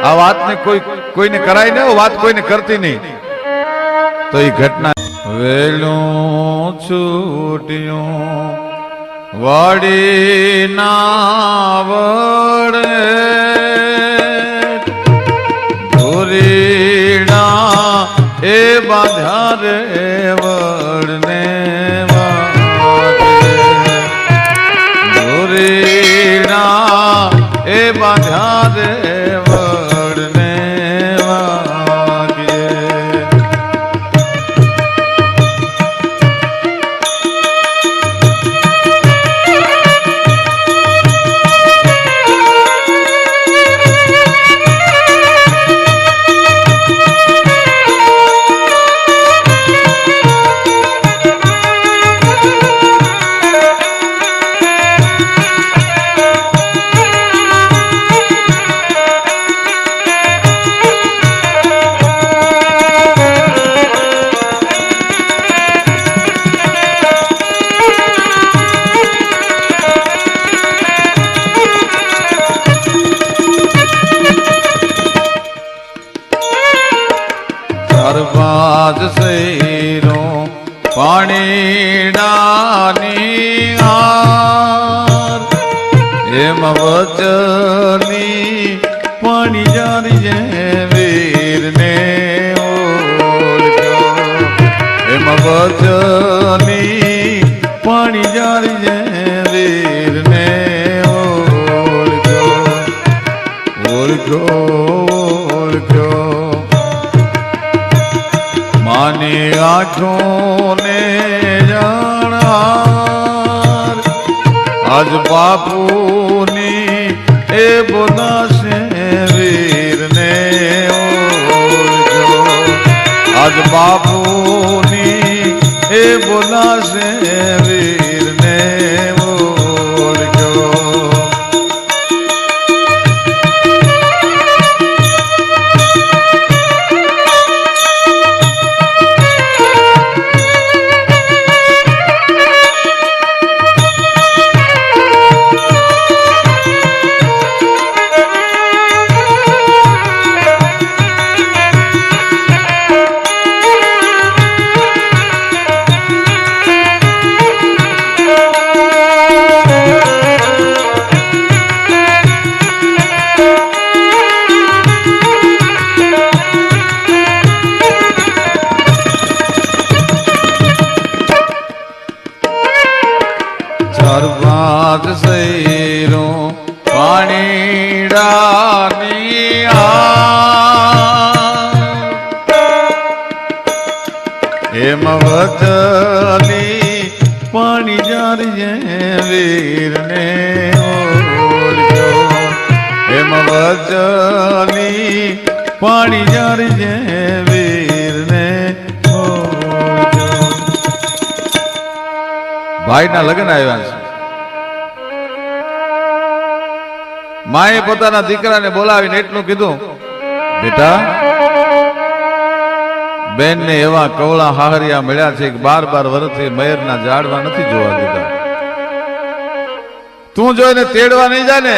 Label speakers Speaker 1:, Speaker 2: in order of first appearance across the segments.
Speaker 1: આ વાતને કોઈને કરાય નહીં, વાત કોઈને કરતી નહીં. તો એ ઘટના વેલું છૂટ્યું વાડી ના વડે ધોરીડા એ બાંધ્યા રે વડને ધોરીડા એ બાંધ્યા રે વડને બાજ સૈરો પાણી ડાની હાર એમ વચની પાણી જારી જે વીર ને ઓળખ્યો એમ વચની પાણી જારી જે વીર ને ઓળખ્યો ઓળખ્યો માની આંખો ને જાણાર આજ બાપુની એ બોલાશે વીર ને ઓળખ્યો આજ બાપુની એ બોલાશે વીર ને ઓળખ્યો બાજ સૈરો પાણી ડાની એમ વચની પાણી જારી જે વીર ને ઓળખ્યો એમ વચની પાણી જારી જે વીર ને ઓળખ્યો. ભાઈના લગ્ન આવ્યા છે. માએ પોતાના દીકરાને બોલાવીને એટલું કીધું, બેટા બેન ને એવા કવળા હાહરિયા મળ્યા છે કે 12 વર્ષથી મયરના ઝાડવા નથી જોવા દીધા. તું જોઈને તેડવા નહીં જાય ને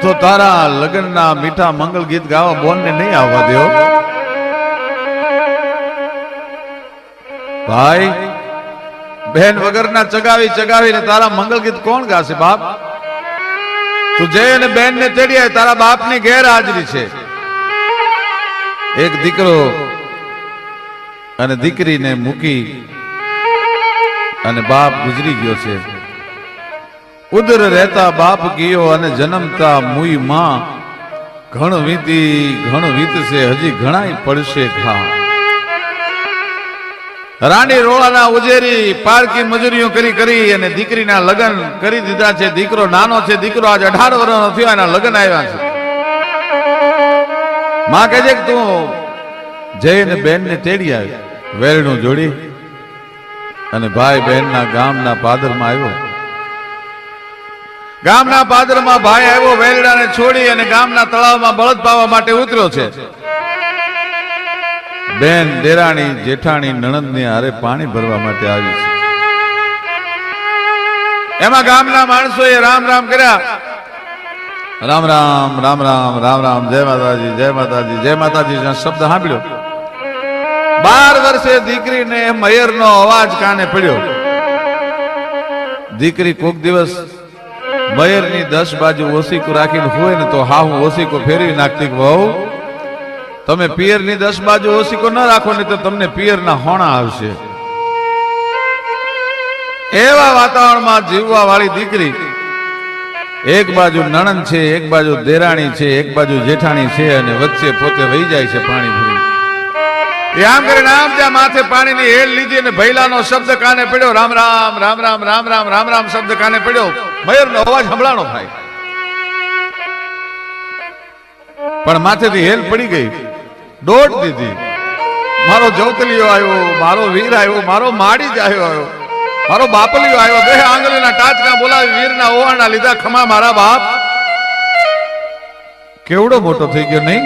Speaker 1: તો તારા લગ્નના મીઠા મંગલ ગીત ગાવા બોનને નહીં આવવા દેવો. ભાઈ બેન વગરના ચગાવીને તારા મંગલ ગીત કોણ ગાશે બાપ? તું જઈ અને બેન ને તેડી આય, તારા બાપ ની ગેરહાજરી છે. એક દીકરો અને દીકરીને મૂકી અને બાપ ગુજરી ગયો છે. ઉદર રહેતા બાપ ગયો અને જન્મતા મુઈ માં ઘણ વીતશે હજી ઘણાય પડશે ઘા. રાણી રોળાના ઉજેરી પારકી મજૂરીઓ કરી અને દીકરીના લગ્ન કરી દીધા છે. દીકરો નાનો છે, દીકરો આજ 18 વર્ષનો થયો, એના લગ્ન આવ્યા છે. માં કહે છે કે તું જઈને બેન ને તેડી આવી. વેરણું જોડી અને ભાઈ બહેનના ગામના પાદરમાં આવ્યો. ગામના પાદરમાં ભાઈ આવ્યો, વેરડાને છોડી અને ગામના તળાવમાં બળદ પાવા માટે ઉતર્યો છે. બેન દેરાણી જેઠાણી નણંદ ને હારે પાણી ભરવા માટે આવી છે. એમાં ગામના માણસોએ રામ રામ કર્યા રામ રામ રામ રામ રામ રામ જય માતાજી જય માતાજી જય માતાજી શબ્દ સાંભળ્યો 12 વર્ષે દીકરીને મયરનો અવાજ કાને પડ્યો. દીકરી કોક દિવસ મયરની 10 બાજુ ઓસીકો રાખીને હોય ને તો હા હું ઓસીકો ફેરવી નાખતી કે વહુ તમે પિયરની 10 બાજુ ઓસીકો ન રાખો ને તો તમને પિયરના હોણા આવશે. એવા વાતાવરણમાં જીવવા વાળી દીકરી એક બાજુ નણંદ છે, એક બાજુ દેરાણી છે, એક બાજુ જેઠાણી છે અને વચ્ચે પોતે વહી જાય છે પાણી ભરી. એ આમ કરીને આમ ત્યાં માથે પાણીની હેલ લીધી અને ભૈલાનો શબ્દ કાને પડ્યો. રામ રામ રામ રામ રામ રામ રામ રામ શબ્દ કાને પડ્યો. મયરનો અવાજ સંભળાણો થાય પણ માથેથી હેલ પડી ગઈ. દોડ દીધી. મારો જવતલીઓ આવ્યો, મારો વીર આવ્યો, મારો માડી જ આવ્યો, મારો બાપલીઓ આવ્યો. 2 આંગળીના ટાચકા બોલાવી વીરના ઓવાના લીધા. ખમા મારા બાપ. કેવડો મોટો થઈ ગયો નહીં?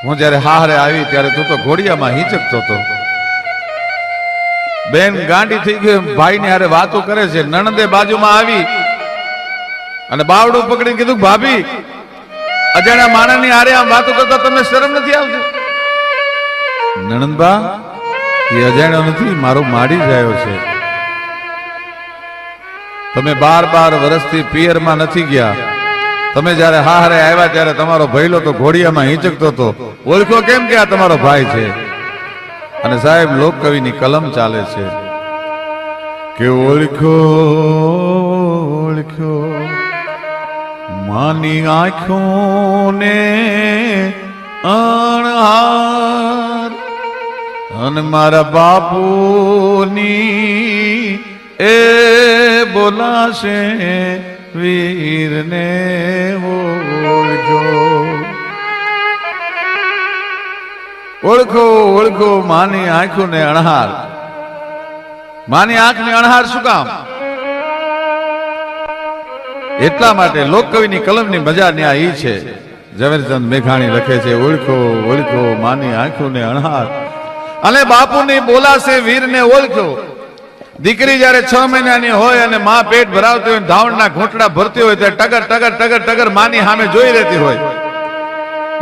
Speaker 1: હું જયારે હારે આવી ત્યારે તું તો ઘોડિયામાં હિંચકતો હતો. બેન ગાંડી થઈ ગઈ. ભાઈ ને હારે વાતો કરે છે. નણંદે બાજુમાં આવી અને બાવડું પકડીને કીધું ભાભી અજાણ્યા માણસની હારે આમ વાતો કરતા તમને શરમ નથી આવતી? નણંદબા એ અજાણ્યો નથી, મારો માડી જ આવ્યો છે. તમે 12 વર્ષથી પિયરમાં નથી ગયા. તમે જયારે હારે આવ્યા ત્યારે તમારો ભૈલો તો ઘોડિયામાં હિંચકતો હતો. ઓળખો કેમ કે આ તમારો ભાઈ છે? અને સાહેબ લોક કવિની કલમ ચાલે છે કે ઓળખો ઓળખો માની આંખોને અણહાર અને મારા બાપુની એ બોલાશે વીરને ઓળખો. ઓળખો ઓળખો માની આંખોને અણહાર. માની આંખને અણહાર શું કામ? એટલા માટે લોકકવિની કલમની મજા ન્યા ઈ છે. ઝવેરચંદ મેઘાણી લખે છે ઓળખો ઓળખો માની આંખોને અણહાર અને બાપુની બોલાશે વીરને ઓળખો. દીકરી જયારે 6 મહિનાની હોય અને માં પેટ ભરાવતી હોય, ધાવણના ઘૂંટડા ભરતી હોય ત્યારે ટગર ટગર ટગર ટગર માની સામે જોઈ રહેતી હોય.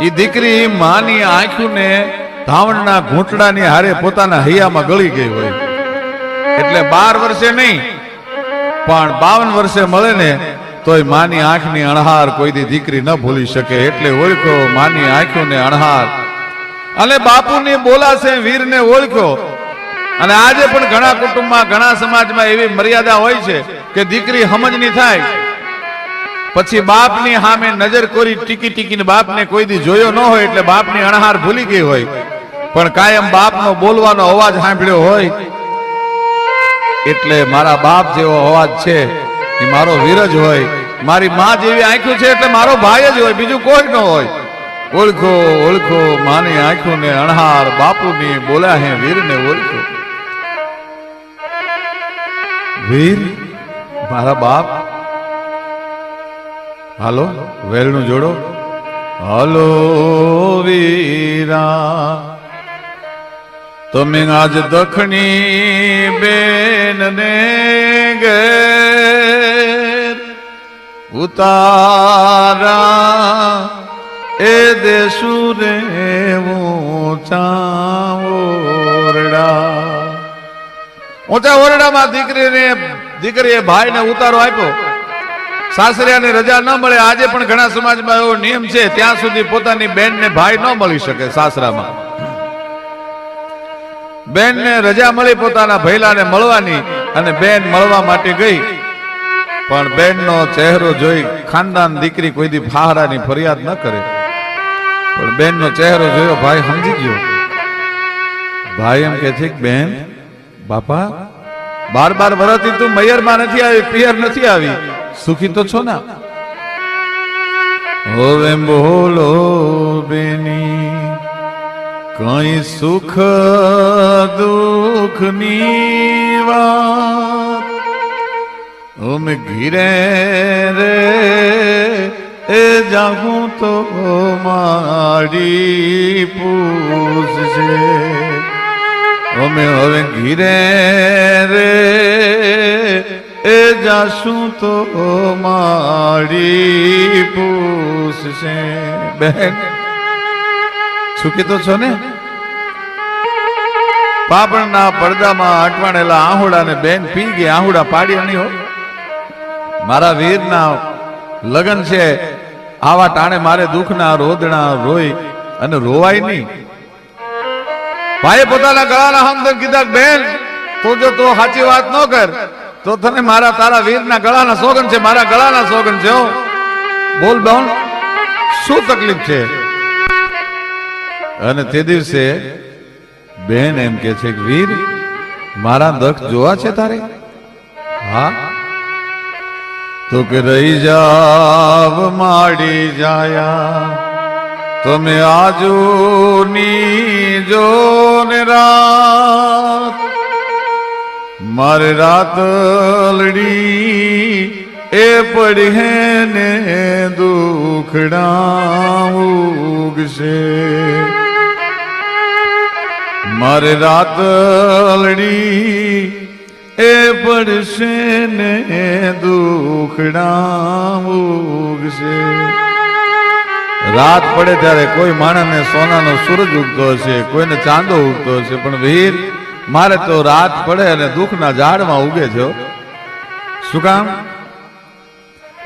Speaker 1: એ દીકરી માની આંખોને ધાવણના ઘૂંટડાની હારે પોતાના હૈયામાં ગળી ગઈ હોય. એટલે 12 વર્ષે નહીં પણ 52 વર્ષે મળે ને તોય માની આંખની અણહાર કોઈ દી દીકરી ન ભૂલી શકે. એટલે ઓળખો માની આંખોને અણહાર અને બાપુની બોલાશે વીરને ઓળખો. અને આજે પણ ઘણા કુટુંબમાં ઘણા સમાજમાં એવી મર્યાદા હોય છે કે દીકરી સમજની થાય પછી બાપની સામે નજર કોરી ટીકી ટીકીને બાપને કોઈ દી જોયો ન હોય એટલે બાપની અણહાર ભૂલી ગઈ હોય. પણ કાયમ બાપનો બોલવાનો અવાજ સાંભળ્યો હોય એટલે મારા બાપ જેવો અવાજ છે એ મારો વીર જ હોય. મારી માં જેવી આંખો છે એટલે મારો ભાઈ જ હોય, બીજું કોઈ ન હોય. ઓળખો ઓળખો માની આંખોને અણહાર બાપુની બોલ્યા હે વીરને ઓળખો. વીર મારા બાપ. હાલો વેલનું જોડો. હાલો વીરા તમે આજ દખણી બેન ને ઘેર ઉતારા એ દેશુ રે ઊંચા ઓરડામાં દીકરીએ ભાઈને ઉતારો આપ્યો. સાસરિયાની રજા ન મળે. આજે પણ ઘણા સમાજમાં એવો નિયમ છે ત્યાં સુધી પોતાની બેનને ભાઈ ન મળી શકે. સાસરામાં બેનને રજા મળી પોતાના ભૈલાને મળવાની અને બેન મળવા માટે ગઈ. પણ બેનનો ચહેરો જોઈ ખાનદાન દીકરી કોઈ દી ફાહરાની ફરિયાદ ન કરે. પણ બેનનો ચહેરો જોયો ભાઈ સમજી ગયો. ભાઈ એમ કે છે કે બેન બાપા 12 વર્ષથી તું મયરમાં નથી આવી, પિયર નથી આવી, સુખી તો છો ને? હવે બોલો બેની કઈ સુખ દુઃખની વાત અમે ઘીરે રે એ જાગું તો મારી પૂછશે. અમે હવે ઘીરે રે એ જાશું તો મારી પૂછશે. બેન સુખી તો છો ને? પાપણના પડદામાં અટવાણેલા આહુડાને બેન પી ગઈ, આહુડા પાડી અણી હો. મારા વીરના લગન છે, આવા ટાણે મારે દુઃખના રોદણા રોઈ અને રોવાય નહીં. ભાઈએ પોતાના ગળાના હમદર્દ કીધા, બેન તું જો તો સાચી વાત ન કર તો તને મારા તારા વીરના ગળાના સોગન છે, મારા ગળાના સોગન છે. બોલ બેન શું તકલીફ છે? અને તે દિવસે બેન એમ કે છે કે વીર મારા દખ જોવા છે તારે? હા. તો કે રહી જાવ માડી જાયા તમે આજુની જો ને રાત, મારે રાતલડી એ પડી હે ને દુખડા ઉગશે. મારે રાતલડી એ પડશે ને દુખડા ઉગશે. રાત પડે ત્યારે કોઈ માણસને સોનાનો સૂરજ ઉગતો હશે, કોઈને ચાંદો ઉગતો હશે, પણ વીર મારે તો રાત પડે અને દુઃખના ઝાડમાં ઉગે છે. શું કામ?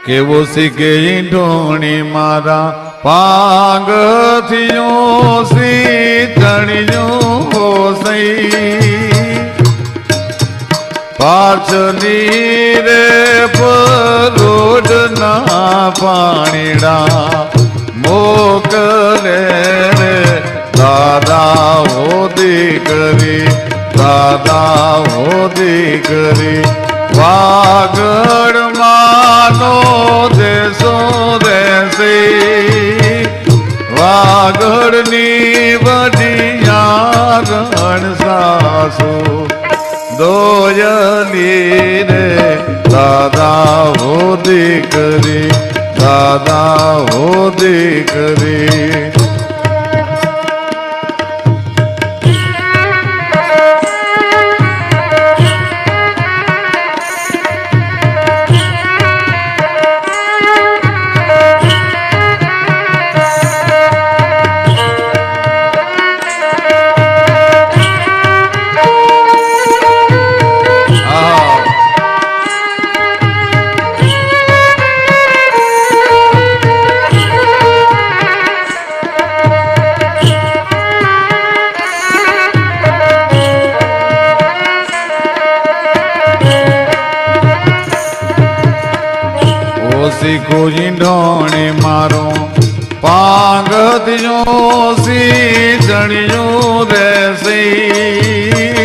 Speaker 1: કેવો શીખે ઢોણી મારા પાંગ થયો સી ચણ્યો સઈ, પાછલી રે પરોડના પાણીડા મોકલે રે દાદા હો દીકરી, દાદા હો દીકરી. વાગડ માનો દેશો દેશી, વાગડની વડિયારણ સાસુ દોયલી રે દાદા હો દીકરી, દાદા હો દીકરી. કોઈ ઢોણે મારો પાંગત્યો સી ચણ્યું રેસી,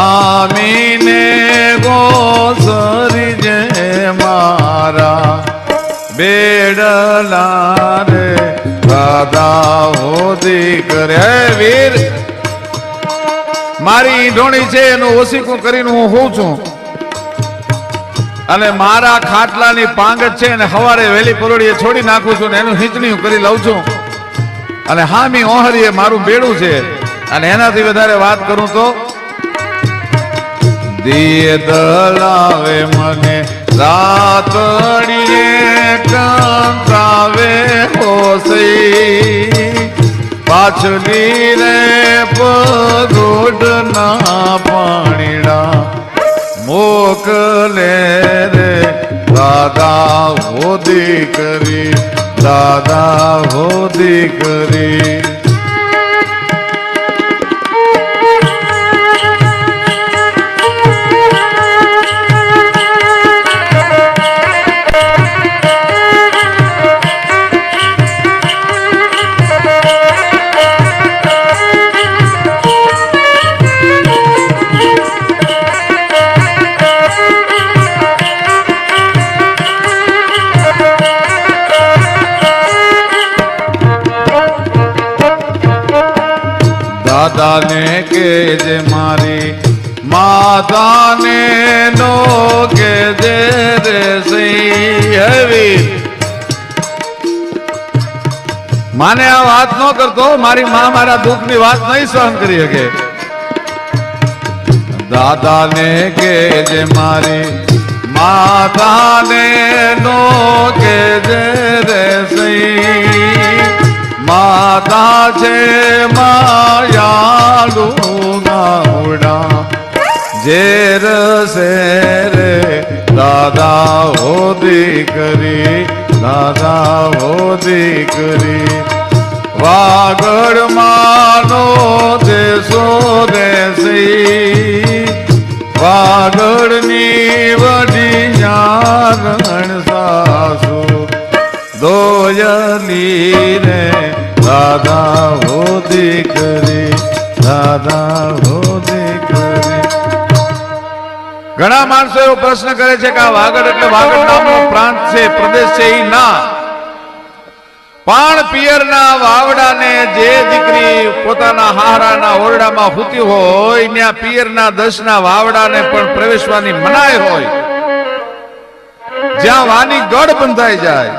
Speaker 1: આમીને ગોસરી જે મારા બેડલા રે દાદા હો દીકરે. હે વીર મારી ઢોણી છે એનું ઓસીકું કરીને હું હોઉં છું, અને મારા ખાટલાની પાંગત છે અને સવારે વહેલી પરોડીએ છોડી નાખું છું ને એનું હિંચણી કરી લઉં છું, અને હામી ઓહરીએ મારું બેડું છે. અને એનાથી વધારે વાત કરું તો દિયે દલાવે મને રાતડીએ કંતાવે હોસઈ, પાછલી રે પગોડના પાણીડા મોકલે રે દાદા હો દીકરી, દાદા હો દીકરી. દાદાને કેજે મારી માતાને નો કેજે રે સઈ. હવી માને આ વાત ન કરતો, મારી માં મારા દુઃખની વાત નહીં સહન કરી શકે. દાદાને કેજે મારી માતાને નો કે જે રે સઈ માતા છે માયાળુ ગાવડા ઝેર સે રે દાદા હો દીકરી દાદા હો દીકરી વાગડ માનો દેશો દેસી વાગડની વડી રણ સાસુ દોયલી રે દાદા હો દીકરી દાદા હો દીકરી. ઘણા માણસો એવો પ્રશ્ન કરે છે કે આ વાગડ એટલે વાગડ નામનો પ્રાંત છે પ્રદેશ છે એ ના પણ પિયરના વાવડાને જે દીકરી પોતાના હારાના ઓરડામાં હૂતી હોય ત્યાં પિયરના 10ના વાવડાને પણ પ્રવેશવાની મનાઈ હોય જ્યાં વાની ગઢ બંધાઈ જાય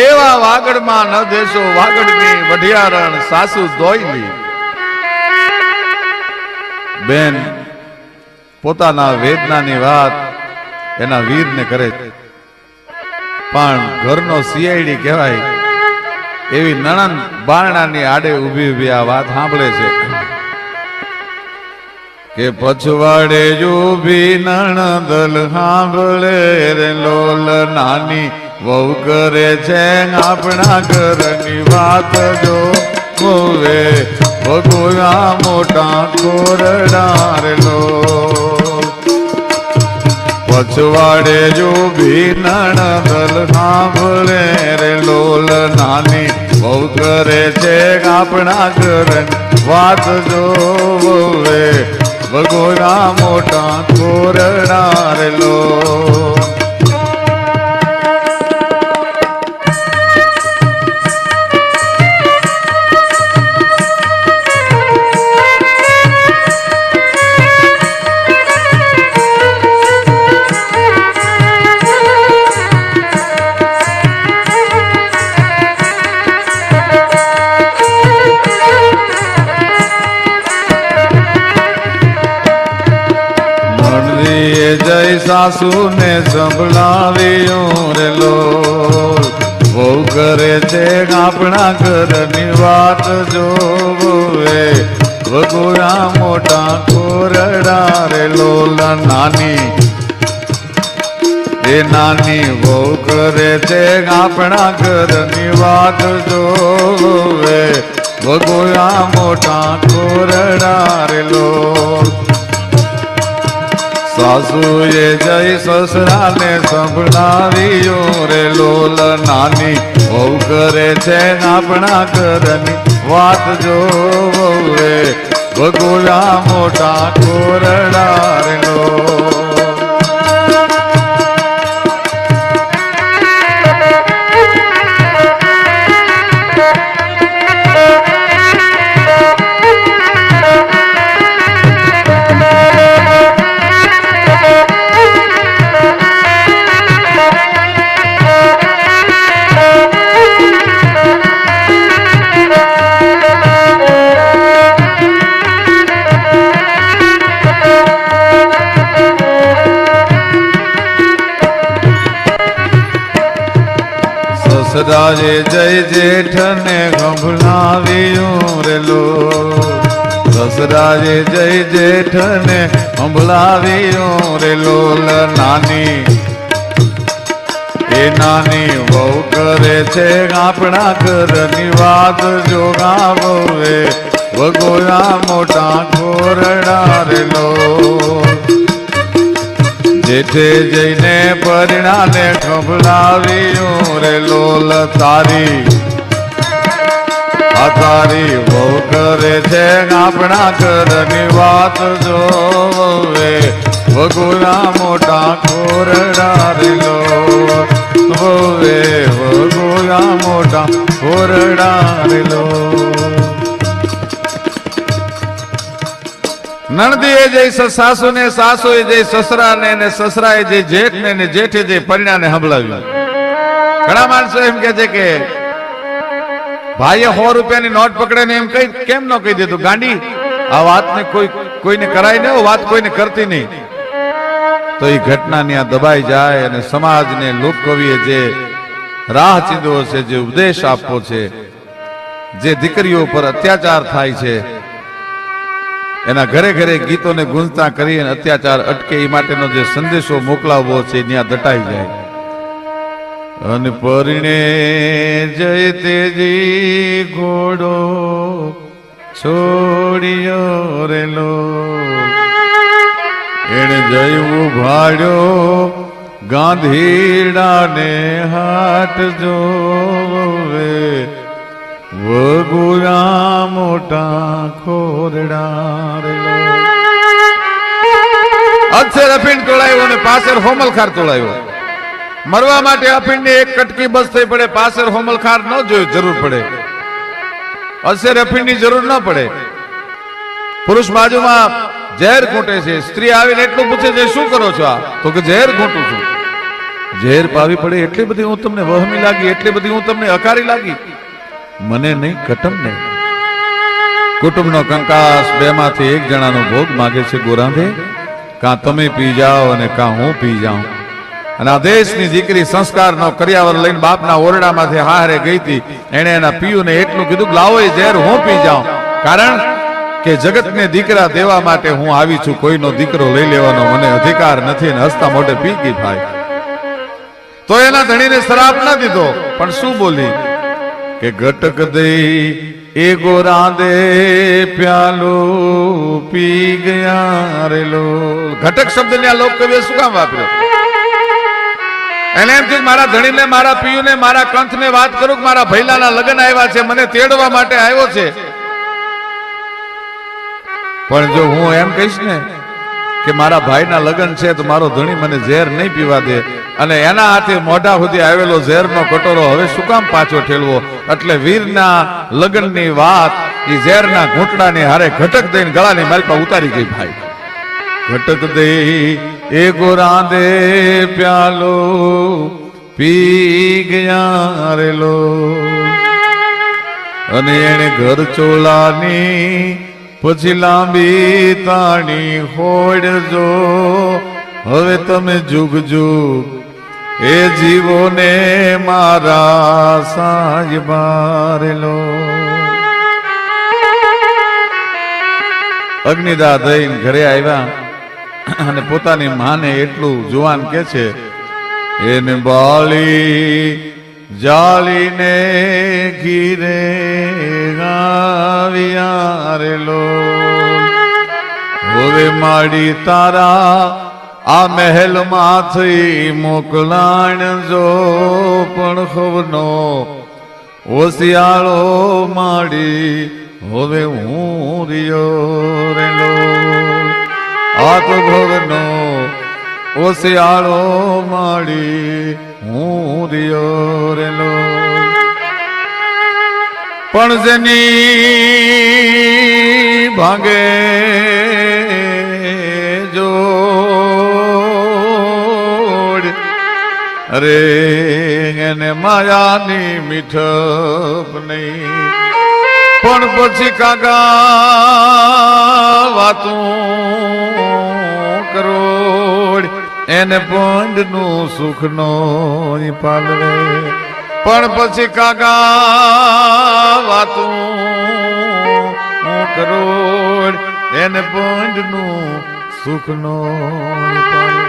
Speaker 1: એવા વાગડમાં ન દેશો વાગડની વઢિયારણ સાસુ દોયલી. બેન પોતાના વેદનાની વાત એના વીરને કરે પણ ઘરનો સીઆઈડી કહેવાય એવી નણંદ બારણાની આડે ઊભી ઊભી આ વાત સાંભળે છે કે પછવાડે ઊભી નણંદલ સાંભળે રે લોલ નાની વહુ કરે છે આપણા ઘરની વાત જો હોવે ભગોયા મોટા કોરડા રે લોલ પછવાડે જો ભી નણદલ સાંભળે રે લોલ નાની બહુ કરે છે આપણા ઘર વાત જો રે ભગોરા મોટા કોરડા રે લોલ. જય સાસુ ને સંભળાવ્યું રે લોલ બહુ કરે છે આપણા ઘરની વાત જોવે ભગોરા મોટા કોરડા રે લોલ નાની એ નાની બહુ કરે છે આપણા ઘરની વાત જોવે ભગોરા મોટા કોરડા રે લોલ. સાસુએ જય સસરાને સંભળાવ્યું રે લોલ નાની બહુ કરે છે આપણા ઘરની વાત જોવે ભગોલા મોટા કોરડા રે લોલ. સસરાએ જય જેઠને સંભળાવ્યું રે લોલ સસરાએ જય જેઠને સંભળાવ્યું રે લોલ નાની એ નાની બહુ કરે છે આપણા ઘરની વાત જોગાવે ભગોયા મોટા કોરડા રે લોલ. જેઠે જઈને પરિણાને ખંભળાવ્યું રે લોલ તારી આ તારી બહુ કરે છે આપણા ઘરની વાત જોવે ભગોરા મોટા કોરડા રે લોલ હોવે ભગોરા મોટા કોરડા રે લોલ. નણદીએ જઈ સાસુ ને સાસુએ જઈ સસરાને ને સસરાએ જઈ જેઠને ને જેઠે જઈ પરિણાને સંભળાવ્યું. ઘણા માણસો એમ કે છે કે ભાઈએ 100 રૂપિયાની નોટ પકડે ને એમ કઈ કેમ ન કહી દીધું ગાંડી આ વાતને કોઈને કરાય ને વાત કોઈને કરતી નહીં. તો એ ઘટના ત્યાં દબાઈ જાય અને સમાજને લોકકવિએ જે રાહ ચીંધવો છે, જે ઉપદેશ આપવો છે, જે દીકરીઓ પર અત્યાચાર થાય છે, એના ઘરે ઘરે ગીતોને ગુંજતા કરી અને અત્યાચાર અટકે એ માટેનો જે સંદેશો મોકલાવવો છે ત્યાં દટાઈ જાય. અને પરિણે જય તેજી ઘોડો છોડ્યો રેલો, એને જયું ભાડ્યો ગાંધીડાને હાટ જોવે, વગુરા મોટા ખોરડા રેલો. અક્ષર અફીણ તોડાયો અને પાછળ હોમલખાર તોડાયો. મરવા માટે અફીણની એક કટકી બસ થઈ પડે, પાછળ હોમલખાર ન જોયું જરૂર પડે. અક્ષર અફીણની જરૂર ન પડે. પુરુષ બાજુમાં ઝેર ઘૂંટે છે, સ્ત્રી આવીને એટલું પૂછે છે શું કરો છો? આ તો કે ઝેર ઘૂંટું છું. ઝેર પાવી પડે એટલી બધી હું તમને વહમી લાગી, એટલી બધી હું તમને અકારી લાગી? મને નહીં, કટમને. કુટુંબનો કંકાસ બેમાંથી એક જણાનો ભોગ માગે છે. ગોરાંધે કાં તમે પી જાઓ અને કાં હું પી જાઉં. અને આ દેશની દીકરી સંસ્કારનો કરિયાવર લઈને બાપના ઓરડામાંથી હારે ગઈ હતી. એણે એના પિયુને એટલું કીધું કે લાવો એ ઝેર હું પી જાઉં, કારણ કે જગતને દીકરા દેવા માટે હું આવી છું, કોઈનો દીકરો લઈ લેવાનો મને અધિકાર નથી. ને હસતા મોઢે પી ગઈ ભાઈ. તો એના ધણીને શરાબ ના દીધો, પણ શું બોલી કે ઘટક દઈ એ ગોરાંદે પ્યાલો પી ગયા રેલો. ઘટક શબ્દ ને લોક કવિએ શું કામ વાપર્યો? એને એમ થયું મારા ધણીને, મારા પિયુને, મારા કંથને વાત કરું કે મારા ભૈલાના લગ્ન આવ્યા છે, મને તેડવા માટે આવ્યો છે. પણ જો હું એમ કહીશ ને કે મારા ભાઈના લગ્ન છે તો મારો ધણી મને ઝેર નહીં પીવા દે, અને એના હાથે મોઢા સુધી આવેલો ઝેરનો કટોરો હવે શું કામ પાછો ઠેલવો? એટલે વીરના લગ્નની વાત એ ઝેરના ઘૂંટડાની હારે ઘટક દઈને ગળાની માલપા ઉતારી ગઈ ભાઈ. ઘટક દઈ એ ગોરાંદે પ્યાલો પી ગયા રેલો, અને એને ઘર ચોલાની પછી લાંબી તાણી હોડજો. હવે તમે જુગ જુગ એ જીવોને મારા સાંજ રેલો. અગ્નિદા દઈને ઘરે આવ્યા અને પોતાની માને એટલું જુવાન કે છે, એને બાળી જાળીને ઘીરે ગાવ્યા રેલો. હવે માડી તારા આ મહેલમાં થઈ મોકલાણ જો, પણ ખવનો ઓશિયાળો માડી હવે હું રિયો રેલો. આ તો ભવનો ઓશિયાળો માડી હું રિયો રેલો. પણ જેની ભાંગે જોડ, અરે એને માયાની મીઠપ નહીં. પણ પછી કાકા વાતું કરોડ, એને પંડનું સુખ નો પાલવે. પણ પછી કાકા વાતું કરોડ, એને પંડનું સુખ નો પાલવે.